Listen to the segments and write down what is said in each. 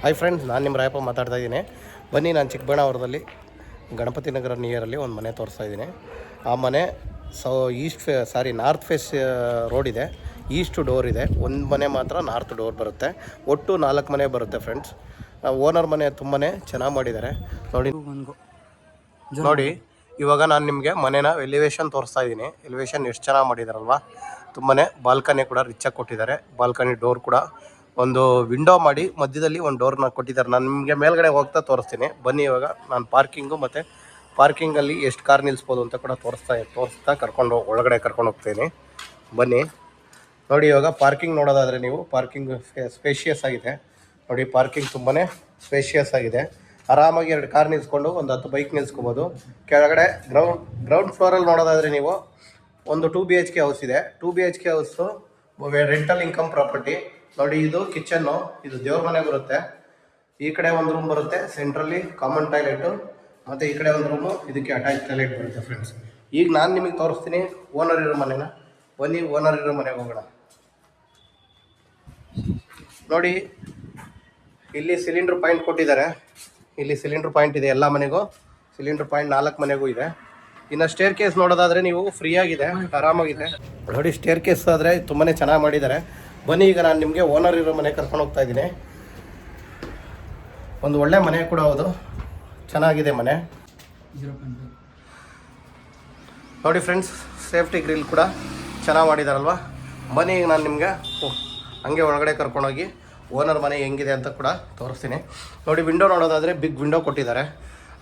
Hi friends, ನಾನು ನಿಮ್ಮ ರಾಯಪ್ಪ ಮಾತಾಡ್ತಾ ಇದ್ದೀನಿ. ಬನ್ನಿ, ನಾನು ಚಿಕ್ಕಬಳ್ಳಾಪುರದಲ್ಲಿ ಗಣಪತಿ ನಗರ ನಿಯರಲ್ಲಿ ಒಂದು ಮನೆ ತೋರಿಸ್ತಾ ಇದ್ದೀನಿ. ಆ ಮನೆ ನಾರ್ತ್ ಫೇಸ್ ರೋಡ್ ಇದೆ, ಈಸ್ಟ್ ಡೋರ್ ಇದೆ. ಒಂದು ಮನೆ ಮಾತ್ರ ನಾರ್ತ್ ಡೋರ್ ಬರುತ್ತೆ. ಒಟ್ಟು 4 ಮನೆ ಬರುತ್ತೆ ಫ್ರೆಂಡ್ಸ್. ಓನರ್ ಮನೆ ತುಂಬಾ ಚೆನ್ನಾಗಿ ಮಾಡಿದ್ದಾರೆ ನೋಡಿ. ಇವಾಗ ನಾನು ನಿಮಗೆ ಮನೆನ ಎಲಿವೇಶನ್ ತೋರಿಸ್ತಾ ಇದ್ದೀನಿ. ಎಲಿವೇಶನ್ ಎಷ್ಟು ಚೆನ್ನಾಗಿ ಮಾಡಿದಾರಲ್ವಾ. ತುಂಬಾ ಬಾಲ್ಕನಿ ಕೂಡ ರಿಚಾಗಿ ಕೊಟ್ಟಿದ್ದಾರೆ. ಬಾಲ್ಕನಿ ಡೋರ್ ಕೂಡ ಒಂದು ವಿಂಡೋ ಮಾಡಿ ಮಧ್ಯದಲ್ಲಿ ಒಂದು ಡೋರ್ನ ಕೊಟ್ಟಿದ್ದಾರೆ. ನಾನು ನಿಮಗೆ ಮೇಲ್ಗಡೆ ಹೋಗ್ತಾ ತೋರಿಸ್ತೀನಿ ಬನ್ನಿ. ಇವಾಗ ನಾನು ಪಾರ್ಕಿಂಗು ಮತ್ತು ಪಾರ್ಕಿಂಗಲ್ಲಿ ಎಷ್ಟು ಕಾರ್ ನಿಲ್ಲಿಸ್ಬೋದು ಅಂತ ಕೂಡ ತೋರಿಸ್ತಾ ಒಳಗಡೆ ಕರ್ಕೊಂಡು ಹೋಗ್ತೀನಿ ಬನ್ನಿ. ನೋಡಿ, ಇವಾಗ ಪಾರ್ಕಿಂಗ್ ನೋಡೋದಾದರೆ ನೀವು ಪಾರ್ಕಿಂಗ್ ಸ್ಪೇಷಿಯಸ್ ಆಗಿದೆ ನೋಡಿ. ಪಾರ್ಕಿಂಗ್ ತುಂಬಾ ಸ್ಪೇಷಿಯಸ್ ಆಗಿದೆ. ಆರಾಮಾಗಿ 2 ಕಾರ್ ನಿಲ್ಲಿಸ್ಕೊಂಡು ಒಂದು 10 ಬೈಕ್ ನಿಲ್ಲಿಸ್ಕೋಬೋದು. ಕೆಳಗಡೆ ಗ್ರೌಂಡ್ ಫ್ಲೋರಲ್ಲಿ ನೋಡೋದಾದರೆ ನೀವು ಒಂದು 2 BHK ಹೌಸ್ ಇದೆ. 2 BHK house rental income property ನೋಡಿ. ಇದು ಕಿಚನ್ನು, ಇದು ದೇವ್ರ ಮನೆ ಬರುತ್ತೆ. ಈ ಕಡೆ ಒಂದು ರೂಮ್ ಬರುತ್ತೆ, ಸೆಂಟ್ರಲ್ಲಿ ಕಾಮನ್ ಟಾಯ್ಲೆಟು, ಮತ್ತು ಈ ಕಡೆ ಒಂದು ರೂಮು, ಇದಕ್ಕೆ ಅಟ್ಯಾಚ್ ಟಾಯ್ಲೆಟ್ ಬರುತ್ತೆ ಫ್ರೆಂಡ್ಸ್. ಈಗ ನಾನು ನಿಮಗೆ ತೋರಿಸ್ತೀನಿ ಓನರ್ ಇರೋ ಮನೆನ. ಬನ್ನಿ, ಓನರ್ ಇರೋ ಮನೆಗೆ ಹೋಗೋಣ. ನೋಡಿ, ಇಲ್ಲಿ ಸಿಲಿಂಡ್ರ್ ಪಾಯಿಂಟ್ ಕೊಟ್ಟಿದ್ದಾರೆ. ಇಲ್ಲಿ ಸಿಲಿಂಡ್ರ್ ಪಾಯಿಂಟ್ ಇದೆ ಎಲ್ಲ ಮನೆಗೂ. ಸಿಲಿಂಡ್ರ್ ಪಾಯಿಂಟ್ 4 ಮನೆಗೂ ಇದೆ. ಇನ್ನು ಸ್ಟೇರ್ ಕೇಸ್ ನೋಡೋದಾದರೆ ನೀವು ಫ್ರೀಯಾಗಿದೆ, ಆರಾಮಾಗಿದೆ ನೋಡಿ. ಸ್ಟೇರ್ ಕೇಸ್ ಆದರೆ ತುಂಬಾ ಚೆನ್ನಾಗಿ ಮಾಡಿದ್ದಾರೆ. ಬನ್ನಿ, ಈಗ ನಾನು ನಿಮಗೆ ಓನರ್ ಇರೋ ಮನೆ ಕರ್ಕೊಂಡು ಹೋಗ್ತಾ ಇದ್ದೀನಿ. ಒಂದು ಒಳ್ಳೆ ಮನೆ ಕೂಡ ಹೌದು, ಚೆನ್ನಾಗಿದೆ ಮನೆ ನೋಡಿ ಫ್ರೆಂಡ್ಸ್. ಸೇಫ್ಟಿ ಗ್ರಿಲ್ ಕೂಡ ಚೆನ್ನಾಗಿ ಮಾಡಿದಾರಲ್ವ. ಬನ್ನಿ, ಈಗ ನಾನು ನಿಮಗೆ ಹಂಗೆ ಒಳಗಡೆ ಕರ್ಕೊಂಡೋಗಿ ಓನರ್ ಮನೆ ಹೆಂಗಿದೆ ಅಂತ ಕೂಡ ತೋರಿಸ್ತೀನಿ ನೋಡಿ. ವಿಂಡೋ ನೋಡೋದಾದರೆ ಬಿಗ್ ವಿಂಡೋ ಕೊಟ್ಟಿದ್ದಾರೆ.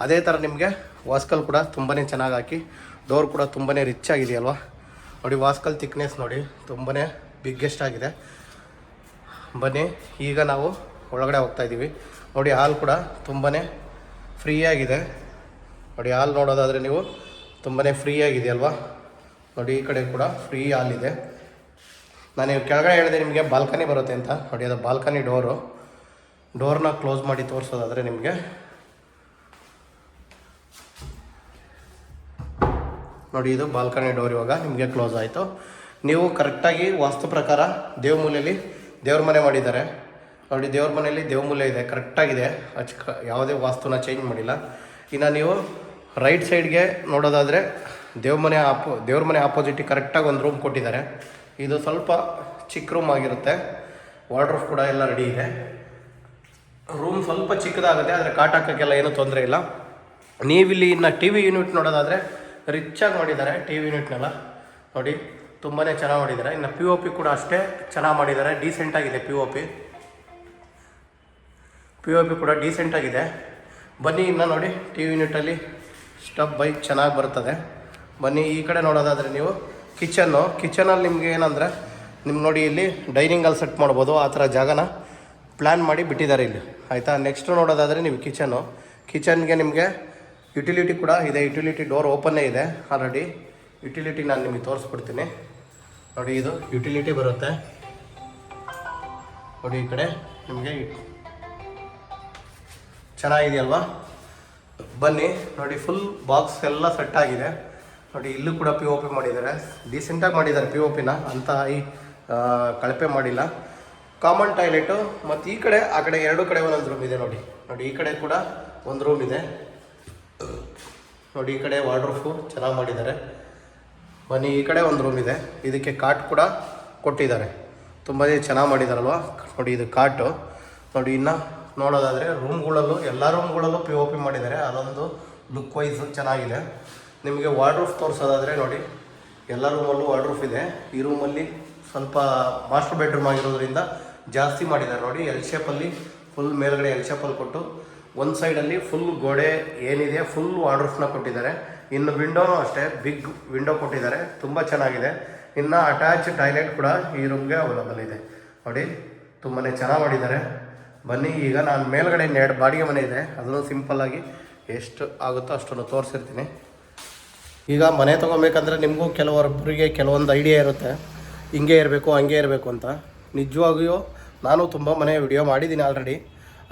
ಅದೇ ಥರ ನಿಮಗೆ ವಾಸ್ಕಲ್ ಕೂಡ ತುಂಬಾ ಚೆನ್ನಾಗಿ ಹಾಕಿ, ಡೋರ್ ಕೂಡ ತುಂಬಾ ರಿಚ್ ಆಗಿದೆಯಲ್ವ ನೋಡಿ. ವಾಸ್ಕಲ್ ಥಿಕ್ನೆಸ್ ನೋಡಿ, ತುಂಬಾ ಬಿಗ್ಗೆಸ್ಟ್ ಆಗಿದೆ. ಬನ್ನಿ, ಈಗ ನಾವು ಒಳಗಡೆ ಹೋಗ್ತಾ ಇದ್ದೀವಿ ನೋಡಿ. ಹಾಲ್ ಕೂಡ ತುಂಬಾ ಫ್ರೀಯಾಗಿದೆ ನೋಡಿ. ಹಾಲ್ ನೋಡೋದಾದರೆ ನೀವು ತುಂಬಾ ಫ್ರೀಯಾಗಿದೆಯಲ್ವಾ ನೋಡಿ. ಈ ಕಡೆ ಕೂಡ ಫ್ರೀ ಹಾಲ್ ಇದೆ. ನಾನು ಕೆಳಗಡೆ ಹೇಳಿದೆ ನಿಮಗೆ ಬಾಲ್ಕನಿ ಬರುತ್ತೆ ಅಂತ ನೋಡಿ. ಅದು ಬಾಲ್ಕನಿ ಡೋರ್ನ ಕ್ಲೋಸ್ ಮಾಡಿ ತೋರಿಸೋದಾದರೆ ನಿಮಗೆ ನೋಡಿ, ಇದು ಬಾಲ್ಕನಿ ಡೋರ್ ಇವಾಗ ನಿಮಗೆ ಕ್ಲೋಸ್ ಆಯಿತು. ನೀವು ಕರೆಕ್ಟಾಗಿ ವಾಸ್ತು ಪ್ರಕಾರ ದೇವಮೂಲೆಯಲ್ಲಿ ದೇವ್ರ ಮನೆ ಮಾಡಿದ್ದಾರೆ ನೋಡಿ. ದೇವ್ರ ಮನೆಯಲ್ಲಿ ದೇವಮೂಲೆ ಇದೆ, ಕರೆಕ್ಟಾಗಿದೆ. ಯಾವುದೇ ವಾಸ್ತುನ ಚೇಂಜ್ ಮಾಡಿಲ್ಲ. ಇನ್ನು ನೀವು ರೈಟ್ ಸೈಡ್ಗೆ ನೋಡೋದಾದರೆ ದೇವ್ರ ಮನೆ ಆಪೋಸಿಟಿಗೆ ಕರೆಕ್ಟಾಗಿ ಒಂದು ರೂಮ್ ಕೊಟ್ಟಿದ್ದಾರೆ. ಇದು ಸ್ವಲ್ಪ ಚಿಕ್ಕ ರೂಮ್ ಆಗಿರುತ್ತೆ. ವಾರ್ಡ್ರೋಬ್ ಕೂಡ ಎಲ್ಲ ರೆಡಿ ಇದೆ. ರೂಮ್ ಸ್ವಲ್ಪ ಚಿಕ್ಕದಾಗುತ್ತೆ, ಆದರೆ ಕಾಟ್ ಹಾಕೋಕ್ಕೆಲ್ಲ ಏನೂ ತೊಂದರೆ ಇಲ್ಲ. ನೀವಿಲ್ಲಿ ಇನ್ನು TV ಯೂನಿಟ್ ನೋಡೋದಾದರೆ ರಿಚಾಗಿ ಮಾಡಿದ್ದಾರೆ. TV ಯೂನಿಟ್ನೆಲ್ಲ ನೋಡಿ, ತುಂಬಾ ಚೆನ್ನಾಗಿ ಮಾಡಿದ್ದಾರೆ. ಇನ್ನು POP ಕೂಡ ಅಷ್ಟೇ ಚೆನ್ನಾಗಿ ಮಾಡಿದ್ದಾರೆ, ಡೀಸೆಂಟಾಗಿದೆ. POP ಕೂಡ ಡೀಸೆಂಟಾಗಿದೆ. ಬನ್ನಿ, ಇನ್ನು ನೋಡಿ TV ಯೂನಿಟಲ್ಲಿ ಸ್ಟಬ್ ಬೈಕ್ ಚೆನ್ನಾಗಿ ಬರ್ತದೆ. ಬನ್ನಿ, ಈ ಕಡೆ ನೋಡೋದಾದರೆ ನೀವು ಕಿಚನಲ್ಲಿ ನಿಮಗೆ ಏನಂದರೆ ನಿಮ್ಗೆ ನೋಡಿ, ಇಲ್ಲಿ ಡೈನಿಂಗ್ ಹಾಲ್ ಸೆಟ್ ಮಾಡ್ಬೋದು. ಆ ಥರ ಜಾಗನ ಪ್ಲ್ಯಾನ್ ಮಾಡಿ ಬಿಟ್ಟಿದ್ದಾರೆ ಇಲ್ಲಿ, ಆಯಿತಾ. ನೆಕ್ಸ್ಟ್ ನೋಡೋದಾದರೆ ನೀವು ಕಿಚನ್ಗೆ ನಿಮಗೆ ಯುಟಿಲಿಟಿ ಕೂಡ ಇದೆ. ಯುಟಿಲಿಟಿ ಡೋರ್ ಓಪನ್ನೇ ಇದೆ ಆಲ್ರೆಡಿ. ಯುಟಿಲಿಟಿ ನಾನು ನಿಮಗೆ ತೋರಿಸ್ಬಿಡ್ತೀನಿ ನೋಡಿ. ಇದು ಯುಟಿಲಿಟಿ ಬರುತ್ತೆ ನೋಡಿ. ಈ ಕಡೆ ನಿಮಗೆ ಚೆನ್ನಾಗಿದೆಯಲ್ವಾ. ಬನ್ನಿ ನೋಡಿ, ಫುಲ್ ಬಾಕ್ಸ್ ಎಲ್ಲ ಸೆಟ್ ಆಗಿದೆ ನೋಡಿ. ಇಲ್ಲೂ ಕೂಡ POP ಮಾಡಿದ್ದಾರೆ, ಡೀಸೆಂಟಾಗಿ ಮಾಡಿದ್ದಾರೆ. POPನ ಅಂತ ಕಳಪೆ ಮಾಡಿಲ್ಲ. ಕಾಮನ್ ಟಾಯ್ಲೆಟು ಮತ್ತು ಈ ಕಡೆ ಆ ಕಡೆ 2 ಕಡೆ ಒಂದೊಂದು ರೂಮ್ ಇದೆ ನೋಡಿ. ಈ ಕಡೆ ಕೂಡ ಒಂದು ರೂಮ್ ಇದೆ ನೋಡಿ. ಈ ಕಡೆ ವಾರ್ಡ್ರೋಬು ಚೆನ್ನಾಗಿ ಮಾಡಿದ್ದಾರೆ. ಬನ್ನಿ, ಈ ಕಡೆ ಒಂದು ರೂಮ್ ಇದೆ. ಇದಕ್ಕೆ ಕಾಟ್ ಕೂಡ ಕೊಟ್ಟಿದ್ದಾರೆ, ತುಂಬ ಚೆನ್ನಾಗಿ ಮಾಡಿದಾರಲ್ವ ನೋಡಿ. ಇದು ಕಾಟು ನೋಡಿ. ಇನ್ನು ನೋಡೋದಾದರೆ ರೂಮ್ಗಳಲ್ಲೂ ಎಲ್ಲ ರೂಮ್ಗಳಲ್ಲೂ POP ಮಾಡಿದ್ದಾರೆ. ಅದೊಂದು ಲುಕ್ ವೈಸ್ ಚೆನ್ನಾಗಿದೆ. ನಿಮಗೆ ವಾರ್ಡ್ರೋಬ್ ತೋರಿಸೋದಾದರೆ ನೋಡಿ, ಎಲ್ಲ ರೂಮಲ್ಲೂ ವಾರ್ಡ್ರೋಬ್ ಇದೆ. ಈ ರೂಮಲ್ಲಿ ಸ್ವಲ್ಪ ಮಾಸ್ಟರ್ ಬೆಡ್ರೂಮ್ ಆಗಿರೋದ್ರಿಂದ ಜಾಸ್ತಿ ಮಾಡಿದ್ದಾರೆ ನೋಡಿ. ಎಲ್ ಶೇಪಲ್ಲಿ ಫುಲ್ ಮೇಲ್ಗಡೆ ಎಲ್ ಶೇಪಲ್ಲಿ ಕೊಟ್ಟು ಒಂದು ಸೈಡಲ್ಲಿ ಫುಲ್ ಗೋಡೆ ಏನಿದೆ ಫುಲ್ ವಾರ್ಡ್ರೋಬ್ನ ಕೊಟ್ಟಿದ್ದಾರೆ. ಇನ್ನು ವಿಂಡೋನೂ ಅಷ್ಟೇ ಬಿಗ್ ವಿಂಡೋ ಕೊಟ್ಟಿದ್ದಾರೆ, ತುಂಬ ಚೆನ್ನಾಗಿದೆ. ಇನ್ನು ಅಟ್ಯಾಚ್ ಟಾಯ್ಲೆಟ್ ಕೂಡ ಈ ರೂಮ್ಗೆ ಅವೈಲಬಲ್ ಇದೆ ನೋಡಿ. ತುಂಬಾ ಚೆನ್ನಾಗಿ ಮಾಡಿದ್ದಾರೆ. ಬನ್ನಿ, ಈಗ ನಾನು ಮೇಲ್ಗಡೆ 2 ಬಾಡಿಗೆ ಮನೆ ಇದೆ, ಅದನ್ನು ಸಿಂಪಲ್ಲಾಗಿ ಎಷ್ಟು ಆಗುತ್ತೋ ಅಷ್ಟನ್ನು ತೋರಿಸಿರ್ತೀನಿ. ಈಗ ಮನೆ ತೊಗೊಬೇಕಂದ್ರೆ ನಿಮಗೂ ಕೆಲವೊಬ್ಬರಿಗೆ ಕೆಲವೊಂದು ಐಡಿಯಾ ಇರುತ್ತೆ, ಹಿಂಗೆ ಇರಬೇಕು ಹಂಗೆ ಇರಬೇಕು ಅಂತ. ನಿಜವಾಗಿಯೂ ನಾನು ತುಂಬ ಮನೆ ವಿಡಿಯೋ ಮಾಡಿದ್ದೀನಿ ಆಲ್ರೆಡಿ.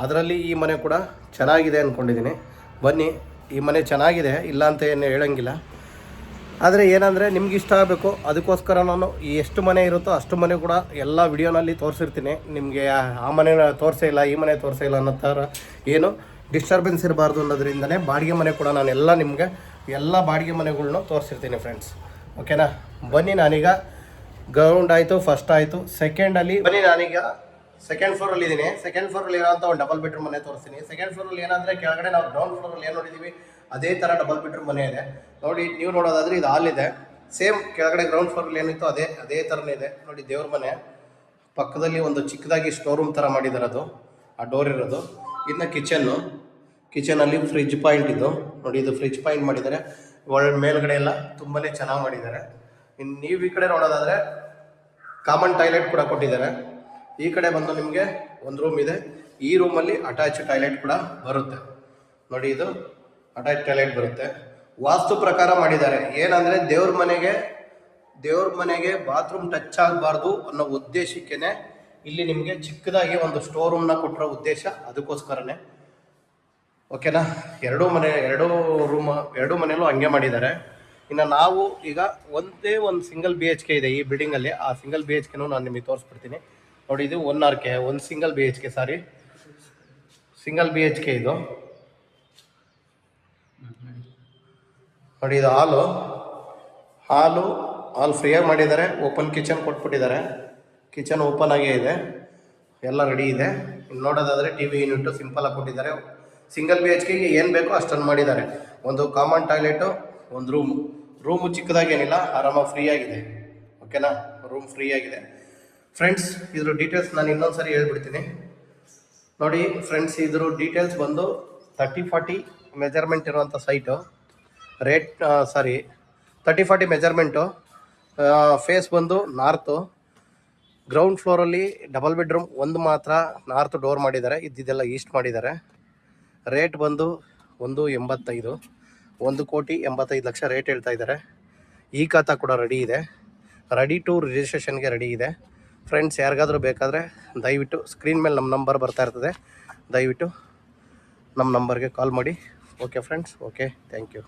ಅದರಲ್ಲಿ ಈ ಮನೆ ಕೂಡ ಚೆನ್ನಾಗಿದೆ ಅಂದ್ಕೊಂಡಿದ್ದೀನಿ. ಬನ್ನಿ, ಈ ಮನೆ ಚೆನ್ನಾಗಿದೆ, ಇಲ್ಲ ಅಂತ ಏನು ಹೇಳೋಂಗಿಲ್ಲ. ಆದರೆ ಏನಂದರೆ ನಿಮ್ಗೆ ಇಷ್ಟ ಆಗಬೇಕು, ಅದಕ್ಕೋಸ್ಕರ ನಾನು ಎಷ್ಟು ಮನೆ ಇರುತ್ತೋ ಅಷ್ಟು ಮನೆ ಕೂಡ ಎಲ್ಲ ವಿಡಿಯೋನಲ್ಲಿ ತೋರಿಸಿರ್ತೀನಿ. ನಿಮಗೆ ಆ ಮನೆ ತೋರಿಸೇ ಇಲ್ಲ, ಈ ಮನೆ ತೋರಿಸೇ ಇಲ್ಲ ಅನ್ನೋ ಥರ ಏನು ಡಿಸ್ಟರ್ಬೆನ್ಸ್ ಇರಬಾರ್ದು ಅನ್ನೋದ್ರಿಂದನೇ ಬಾಡಿಗೆ ಮನೆ ಕೂಡ ನಾನು ಎಲ್ಲ ನಿಮಗೆ ಎಲ್ಲ ಬಾಡಿಗೆ ಮನೆಗಳ್ನು ತೋರಿಸಿರ್ತೀನಿ ಫ್ರೆಂಡ್ಸ್. ಓಕೆನಾ? ಬನ್ನಿ, ನಾನೀಗ ಗ್ರೌಂಡ್ ಆಯಿತು, ಫಸ್ಟ್ ಆಯಿತು, ಸೆಕೆಂಡಲ್ಲಿ ಬನ್ನಿ. ನಾನೀಗ ಸೆಕೆಂಡ್ ಫ್ಲೋರಲ್ಲಿ ಇದ್ದೀನಿ. ಸೆಕೆಂಡ್ ಫ್ಲೋರಲ್ಲಿ ಇರೋಂಥ ಒಂದು ಡಬಲ್ ಬೆಡ್ರೂಮ್ ಮನೆ ತೋರಿಸ್ತೀನಿ. ಸೆಕೆಂಡ್ ಫ್ಲೋರಲ್ಲಿ ಏನಂದರೆ ಕೆಳಗಡೆ ನಾವು ಗ್ರೌಂಡ್ ಫ್ಲೋರಲ್ಲಿ ಏನು ನೋಡಿದ್ದೀವಿ ಅದೇ ಥರ ಡಬಲ್ ಬೆಡ್ರೂಮ್ ಮನೆ ಇದೆ ನೋಡಿ. ನೀವು ನೋಡೋದಾದರೆ ಇದು ಹಾಲ್ ಇದೆ, ಸೇಮ್ ಕೆಳಗಡೆ ಗ್ರೌಂಡ್ ಫ್ಲೋರಲ್ಲಿ ಏನಿತ್ತು ಅದೇ ಥರನೇ ಇದೆ ನೋಡಿ. ದೇವ್ರ ಮನೆ ಪಕ್ಕದಲ್ಲಿ ಒಂದು ಚಿಕ್ಕದಾಗಿ ಸ್ಟೋರ್ ರೂಮ್ ಥರ ಮಾಡಿದ್ದಾರೆ, ಅದು ಆ ಡೋರ್ ಇರೋದು. ಇನ್ನು ಕಿಚನಲ್ಲಿ ಫ್ರಿಜ್ ಪಾಯಿಂಟ್ ಇದು ನೋಡಿ, ಇದು ಫ್ರಿಜ್ ಪಾಯಿಂಟ್ ಮಾಡಿದ್ದಾರೆ. ಮೇಲ್ಗಡೆ ಎಲ್ಲ ತುಂಬಾ ಚೆನ್ನಾಗಿ ಮಾಡಿದ್ದಾರೆ. ಇನ್ನು ನೀವು ಈ ಕಡೆ ನೋಡೋದಾದರೆ ಕಾಮನ್ ಟಾಯ್ಲೆಟ್ ಕೂಡ ಕೊಟ್ಟಿದ್ದಾರೆ. ಈ ಕಡೆ ಬಂದು ನಿಮಗೆ ಒಂದು ರೂಮ್ ಇದೆ, ಈ ರೂಮಲ್ಲಿ ಅಟ್ಯಾಚ್ ಟಾಯ್ಲೆಟ್ ಕೂಡ ಬರುತ್ತೆ ನೋಡಿ. ಇದು ಅಟ್ಯಾಚ್ ಟಾಯ್ಲೆಟ್ ಬರುತ್ತೆ. ವಾಸ್ತು ಪ್ರಕಾರ ಮಾಡಿದ್ದಾರೆ. ಏನಂದರೆ ದೇವ್ರ ಮನೆಗೆ ಬಾತ್ರೂಮ್ ಟಚ್ ಆಗಬಾರ್ದು ಅನ್ನೋ ಉದ್ದೇಶಕ್ಕೇ ಇಲ್ಲಿ ನಿಮಗೆ ಚಿಕ್ಕದಾಗಿ ಒಂದು ಸ್ಟೋರ್ ರೂಮ್ನ ಕೊಟ್ಟಿರೋ ಉದ್ದೇಶ ಅದಕ್ಕೋಸ್ಕರನೇ. ಓಕೆನಾ? ಎರಡು ಮನೆಯಲ್ಲೂ ಹಂಗೆ ಮಾಡಿದ್ದಾರೆ. ಇನ್ನು ನಾವು ಈಗ ಒಂದು ಸಿಂಗಲ್ BHK ಇದೆ ಈ ಬಿಲ್ಡಿಂಗಲ್ಲಿ. ಆ ಸಿಂಗಲ್ BHKನೂ ನಾನು ನಿಮಗೆ ತೋರಿಸ್ಬಿಡ್ತೀನಿ ನೋಡಿ. ಇದು 1 RK, ಒಂದು ಸಿಂಗಲ್ BHK ಇದು ನೋಡಿ. ಇದು ಹಾಲು ಫ್ರೀಯಾಗಿ ಮಾಡಿದ್ದಾರೆ. ಓಪನ್ ಕಿಚನ್ ಕೊಟ್ಬಿಟ್ಟಿದ್ದಾರೆ. ಕಿಚನ್ ಓಪನ್ ಆಗೇ ಇದೆ, ಎಲ್ಲ ರೆಡಿ ಇದೆ. ಇನ್ನು ನೋಡೋದಾದರೆ TV ಯೂನಿಟ್ಟು ಸಿಂಪಲಾಗಿ ಕೊಟ್ಟಿದ್ದಾರೆ. ಸಿಂಗಲ್ BHKಗೆ ಏನು ಬೇಕೋ ಅಷ್ಟನ್ನು ಮಾಡಿದ್ದಾರೆ. ಒಂದು ಕಾಮನ್ ಟಾಯ್ಲೆಟು, ಒಂದು ರೂಮು ಚಿಕ್ಕದಾಗಿ ಏನಿಲ್ಲ, ಆರಾಮಾಗಿ ಫ್ರೀ ಆಗಿದೆ. ಓಕೆನಾ? ರೂಮ್ ಫ್ರೀ ಆಗಿದೆ ಫ್ರೆಂಡ್ಸ್. ಇದ್ರ ಡೀಟೇಲ್ಸ್ ನಾನು ಇನ್ನೊಂದು ಸರಿ ಹೇಳ್ಬಿಡ್ತೀನಿ ನೋಡಿ ಫ್ರೆಂಡ್ಸ್. ಇದ್ರ ಡೀಟೇಲ್ಸ್ ಬಂದು 30-40 ಮೆಜರ್ಮೆಂಟ್ ಇರುವಂಥ ಸೈಟು. 30-40 ಮೆಜರ್ಮೆಂಟು. ಫೇಸ್ ಬಂದು ನಾರ್ತು. ಗ್ರೌಂಡ್ ಫ್ಲೋರಲ್ಲಿ ಡಬಲ್ ಬೆಡ್ರೂಮ್ ಒಂದು ಮಾತ್ರ ನಾರ್ತ್ ಡೋರ್ ಮಾಡಿದ್ದಾರೆ, ಇದೆಲ್ಲ ಈಸ್ಟ್ ಮಾಡಿದ್ದಾರೆ. ರೇಟ್ ಬಂದು 1.85, 1,85,00,000 ರೇಟ್ ಹೇಳ್ತಾ ಇದ್ದಾರೆ. ಈ ಖಾತಾ ಕೂಡ ರೆಡಿ ಇದೆ, ರೆಡಿ ಟು ರಿಜಿಸ್ಟ್ರೇಷನ್ಗೆ ರೆಡಿ ಇದೆ ಫ್ರೆಂಡ್ಸ್. ಯಾರಿಗಾದರೂ ಬೇಕಾದರೆ ದಯವಿಟ್ಟು ಸ್ಕ್ರೀನ್ ಮೇಲೆ ನಮ್ಮ ನಂಬರ್ ಬರ್ತಾ ಇರ್ತದೆ, ದಯವಿಟ್ಟು ನಮ್ಮ ನಂಬರ್ಗೆ ಕಾಲ್ ಮಾಡಿ. Okay friends, okay, thank you.